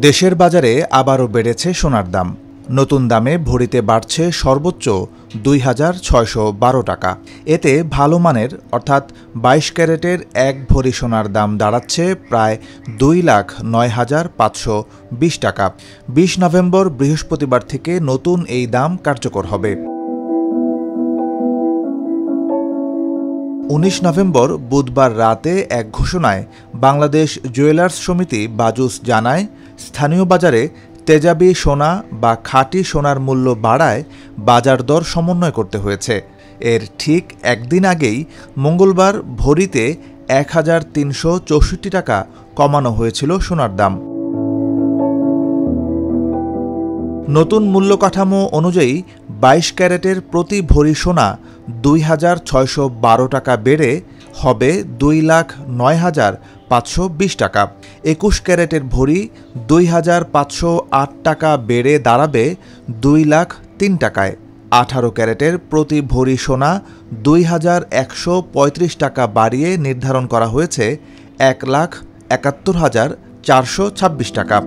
দেশের বাজারে আবারও বেড়েছে সোনার দাম। নতুন দামে ভরিতে বাড়ছে সর্বোচ্চ ২,৬১২ টাকা। এতে ভালো মানের অর্থাৎ ২২ ক্যারেটের এক ভরি সোনার দাম দাঁড়াচ্ছে প্রায় ২,০৯,৫২০ টাকা। ২০ নভেম্বর বৃহস্পতিবার থেকে নতুন এই দাম কার্যকর হবে। ১৯ নভেম্বর বুধবার রাতে এক ঘোষণায় বাংলাদেশ জুয়েলার্স সমিতি বাজুস জানায়, স্থানীয় বাজারে তেজাবি সোনা বা খাঁটি সোনার মূল্য বাড়ায় বাজার দর সমন্বয় করতে হয়েছে। এর ঠিক একদিন আগেই মঙ্গলবার ভরিতে ১,৩৬৪ টাকা কমানো হয়েছিল সোনার দাম। নতুন মূল্য কাঠামো অনুযায়ী ২২ ক্যারেটের প্রতি ভরি সোনা ২,৬১২ টাকা বেড়ে হবে ২,০৯,৫২০ টাকা। ২১ ক্যারেটের ভরি ২,৫০৮ টাকা বেড়ে দাঁড়াবে ২,০০,০০০ টাকায়। ১৮ ক্যারেটের প্রতি ভরি সোনা ২,১৩৫ টাকা বাড়িয়ে নির্ধারণ করা হয়েছে ১,৭১,৪২৬ টাকা।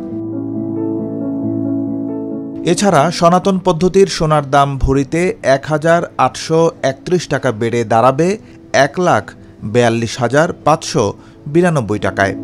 এছাড়া সনাতন পদ্ধতির সোনার দাম ভরিতে ১,৮৩১ টাকা বেড়ে দাঁড়াবে ১,৪২,৫৯২ টাকায়।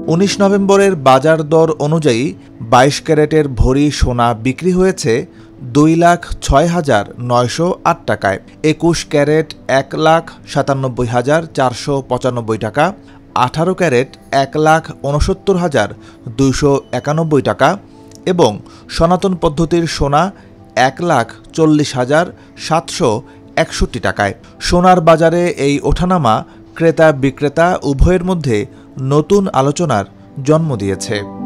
১৯ নভেম্বরের বাজার দর অনুযায়ী ২২ ক্যারেটের ভরি সোনা বিক্রি হয়েছে ২,০৬,৯০৮ টাকায়। ২১ ক্যারেট ১,৯৭,৪৯৫ টাকা। ১৮ ক্যারেট ১,৬৯,২৯১ টাকা এবং সনাতন পদ্ধতির সোনা ১,৪০,৭৬১ টাকায়। সোনার বাজারে এই ওঠানামা ক্রেতা বিক্রেতা উভয়ের মধ্যে নতুন আলোচনার জন্ম দিয়েছে।